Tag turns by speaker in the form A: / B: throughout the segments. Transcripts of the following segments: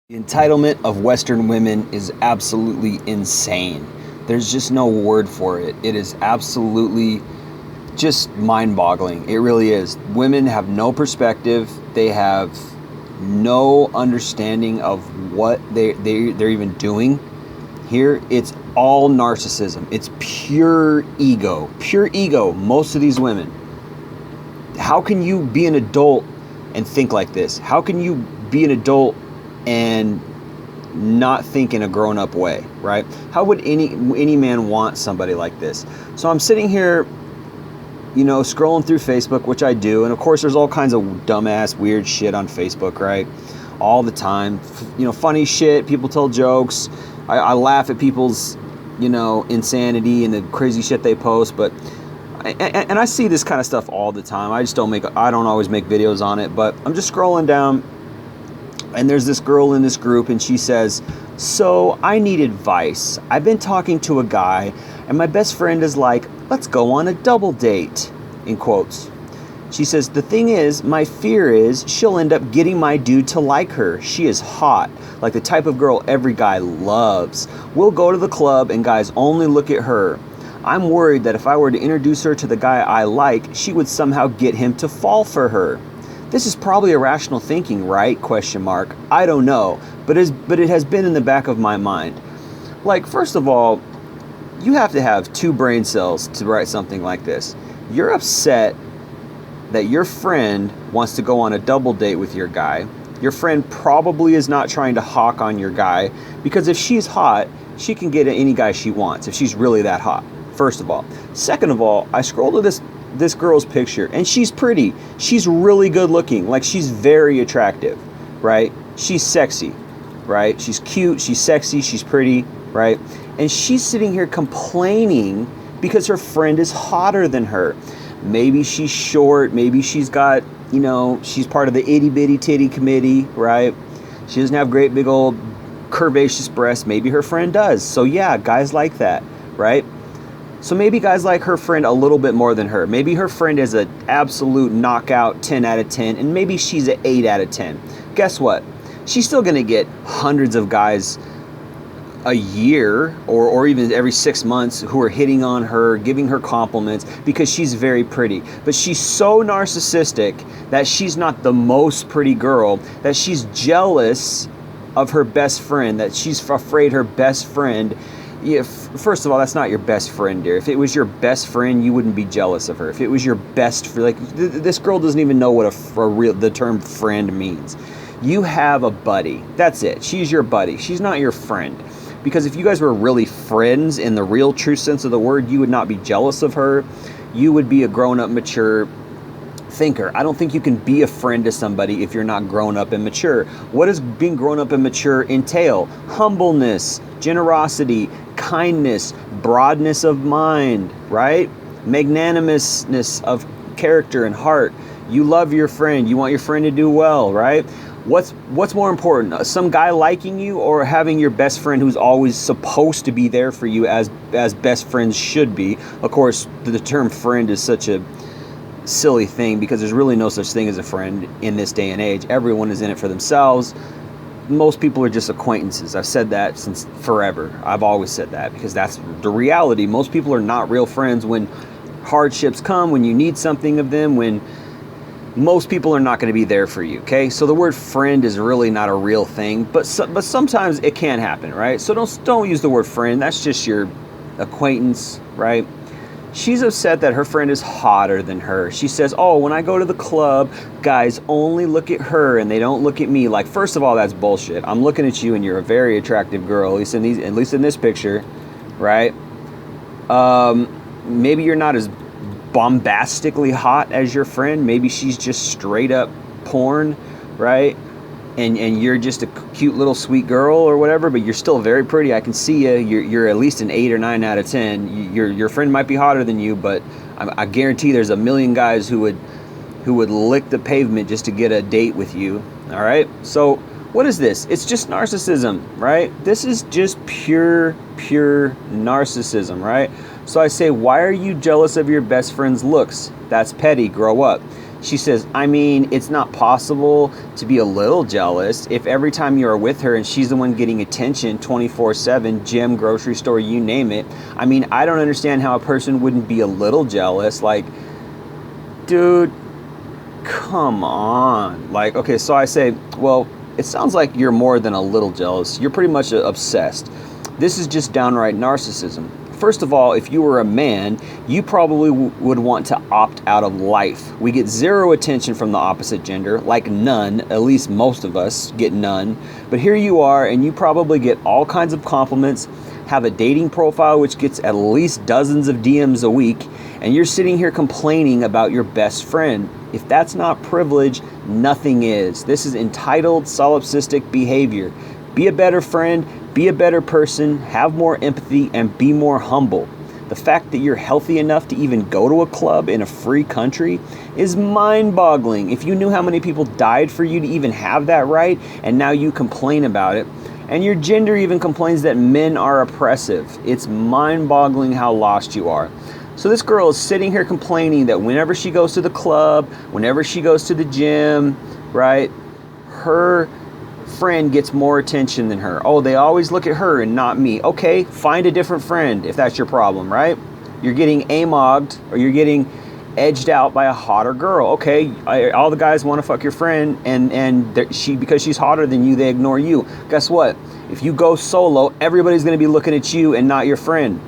A: The entitlement of Western women is absolutely insane. There's just no word for it. It is absolutely just mind-boggling. It really is. Women have no perspective. They have no understanding of what they're even doing here. It's all narcissism. It's pure ego. Pure ego, most of these women. How can you be an adult and think like this? How can you be an adult and not think in a grown-up way, right? How would any man want somebody like this? So I'm sitting here, scrolling through Facebook, which I do, and of course there's all kinds of dumbass, weird shit on Facebook, right? All the time, funny shit. People tell jokes. I laugh at people's, insanity and the crazy shit they post, but and I see this kind of stuff all the time. I don't always make videos on it, but I'm just scrolling down. And there's this girl in this group, and she says, "So I need advice. I've been talking to a guy, and my best friend is like, let's go on a double date," in quotes. She says, "The thing is, my fear is she'll end up getting my dude to like her. She is hot, like the type of girl every guy loves. We'll go to the club, and guys only look at her. I'm worried that if I were to introduce her to the guy I like, she would somehow get him to fall for her. This is probably irrational thinking, right? ? I don't know, but it has been in the back of my mind." Like, first of all, you have to have two brain cells to write something like this. You're upset that your friend wants to go on a double date with your guy. Your friend probably is not trying to hawk on your guy, because if she's hot, she can get any guy she wants if she's really that hot, first of all. Second of all, I scrolled to this girl's picture, and she's pretty. She's really good looking. Like, she's very attractive, right? She's sexy, right? She's cute, she's sexy, she's pretty, right? And she's sitting here complaining because her friend is hotter than her. Maybe she's short, maybe she's got, she's part of the itty bitty titty committee, right? She doesn't have great big old curvaceous breasts. Maybe her friend does. So yeah, guys like that, right? So maybe guys like her friend a little bit more than her. Maybe her friend is an absolute knockout 10 out of 10, and maybe she's an 8 out of 10. Guess what? She's still going to get hundreds of guys a year or even every 6 months who are hitting on her, giving her compliments because she's very pretty. But she's so narcissistic that she's not the most pretty girl, that she's jealous of her best friend, that she's afraid her best friend. Yeah, first of all, that's not your best friend, dear. If it was your best friend, you wouldn't be jealous of her. If it was your best friend, this girl doesn't even know what the term friend means. You have a buddy. That's it. She's your buddy. She's not your friend. Because if you guys were really friends in the real true sense of the word, you would not be jealous of her. You would be a grown-up, mature thinker. I don't think you can be a friend to somebody if you're not grown up and mature. What does being grown up and mature entail? Humbleness, generosity, kindness, broadness of mind, right? Magnanimousness of character and heart. You love your friend. You want your friend to do well, right? What's more important? Some guy liking you, or having your best friend who's always supposed to be there for you as best friends should be? Of course, the term friend is such a silly thing because there's really no such thing as a friend in this day and age. Everyone is in it for themselves. Most people are just acquaintances. I've said that since forever. I've always said that because that's the reality. Most people are not real friends when hardships come, when you need something of them, when most people are not going to be there for you, okay? So the word friend is really not a real thing, but sometimes it can happen, right? So don't use the word friend. That's just your acquaintance, right? She's upset that her friend is hotter than her. She says, "Oh, when I go to the club, guys only look at her and they don't look at me." Like, first of all, that's bullshit. I'm looking at you and you're a very attractive girl, at least in this picture, right? Maybe you're not as bombastically hot as your friend. Maybe she's just straight up porn, right? And you're just a cute little sweet girl or whatever, but you're still very pretty. I can see you. You're at least an 8 or 9 out of 10. Your friend might be hotter than you, but I guarantee there's a million guys who would lick the pavement just to get a date with you. All right. So what is this? It's just narcissism, right? This is just pure narcissism, right? So I say, why are you jealous of your best friend's looks? That's petty. Grow up. She says, I mean, it's not possible to be a little jealous if every time you are with her and she's the one getting attention 24/7, gym, grocery store, you name it. I mean, I don't understand how a person wouldn't be a little jealous. Like, dude, come on. Like, okay, so I say, well, it sounds like you're more than a little jealous. You're pretty much obsessed. This is just downright narcissism. First of all, if you were a man, you probably would want to opt out of life. We get zero attention from the opposite gender, like none. At least most of us get none. But here you are, and you probably get all kinds of compliments, have a dating profile which gets at least dozens of DMs a week, and you're sitting here complaining about your best friend. If that's not privilege, nothing is. This is entitled solipsistic behavior. Be a better friend, be a better person, have more empathy, and be more humble. The fact that you're healthy enough to even go to a club in a free country is mind-boggling. If you knew how many people died for you to even have that right, and now you complain about it, and your gender even complains that men are oppressive, it's mind-boggling how lost you are. So this girl is sitting here complaining that whenever she goes to the club, whenever she goes to the gym, right, her friend gets more attention than her. Oh, they always look at her and not me. Okay, find a different friend if that's your problem, right? You're getting amogged or you're getting edged out by a hotter girl. Okay, all the guys want to fuck your friend, and because she's hotter than you, they ignore you. Guess what? If you go solo, everybody's going to be looking at you and not your friend,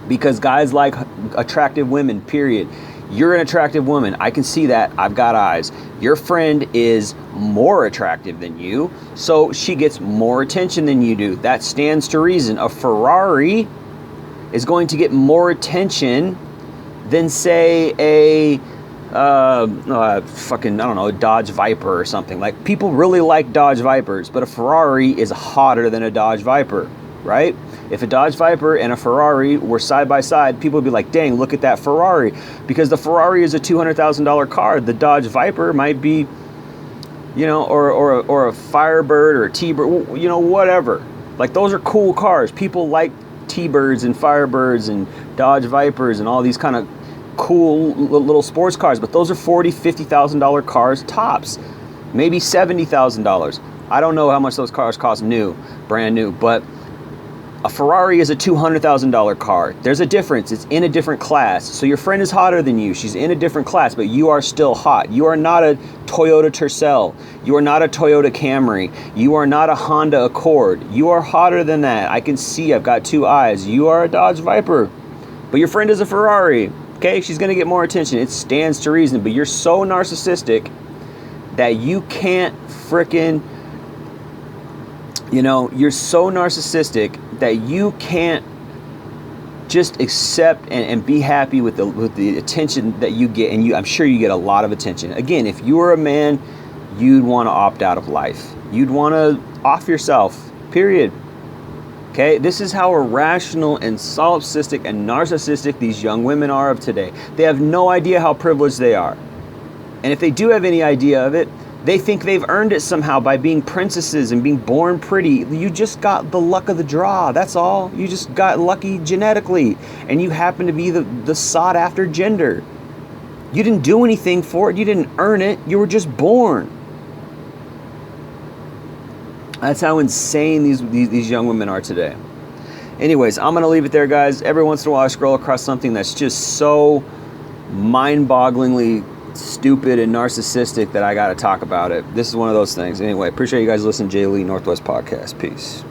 A: because guys like attractive women, period. You're an attractive woman. I can see that. I've got eyes. Your friend is more attractive than you, so she gets more attention than you do. That stands to reason. A Ferrari is going to get more attention than, say, a Dodge Viper or something. Like, people really like Dodge Vipers, but a Ferrari is hotter than a Dodge Viper, right? If a Dodge Viper and a Ferrari were side by side, people would be like, dang, look at that Ferrari. Because the Ferrari is a $200,000 car. The Dodge Viper might be, or a Firebird or a T-Bird, whatever. Like, those are cool cars. People like T-Birds and Firebirds and Dodge Vipers and all these kind of cool little sports cars. But those are $40,000, $50,000 cars tops. Maybe $70,000. I don't know how much those cars cost brand new, but a Ferrari is a $200,000 car. There's a difference. It's in a different class. So your friend is hotter than you. She's in a different class, but you are still hot. You are not a Toyota Tercel. You are not a Toyota Camry. You are not a Honda Accord. You are hotter than that. I can see. I've got two eyes. You are a Dodge Viper, but your friend is a Ferrari. Okay, she's going to get more attention. It stands to reason, but you're so narcissistic that you can't frickin', you're so narcissistic that you can't just accept and be happy with the attention that you get. And I'm sure you get a lot of attention. Again, if you were a man, you'd want to opt out of life. You'd want to off yourself, period. Okay, this is how irrational and solipsistic and narcissistic these young women are of today. They have no idea how privileged they are. And if they do have any idea of it, they think they've earned it somehow by being princesses and being born pretty. You just got the luck of the draw, that's all. You just got lucky genetically, and you happen to be the sought after gender. You didn't do anything for it, you didn't earn it, you were just born. That's how insane these young women are today. Anyways, I'm going to leave it there, guys. Every once in a while I scroll across something that's just so mind-bogglingly stupid and narcissistic that I got to talk about it. This is one of those things. Anyway, appreciate you guys listening to Jay Lee Northwest Podcast. Peace.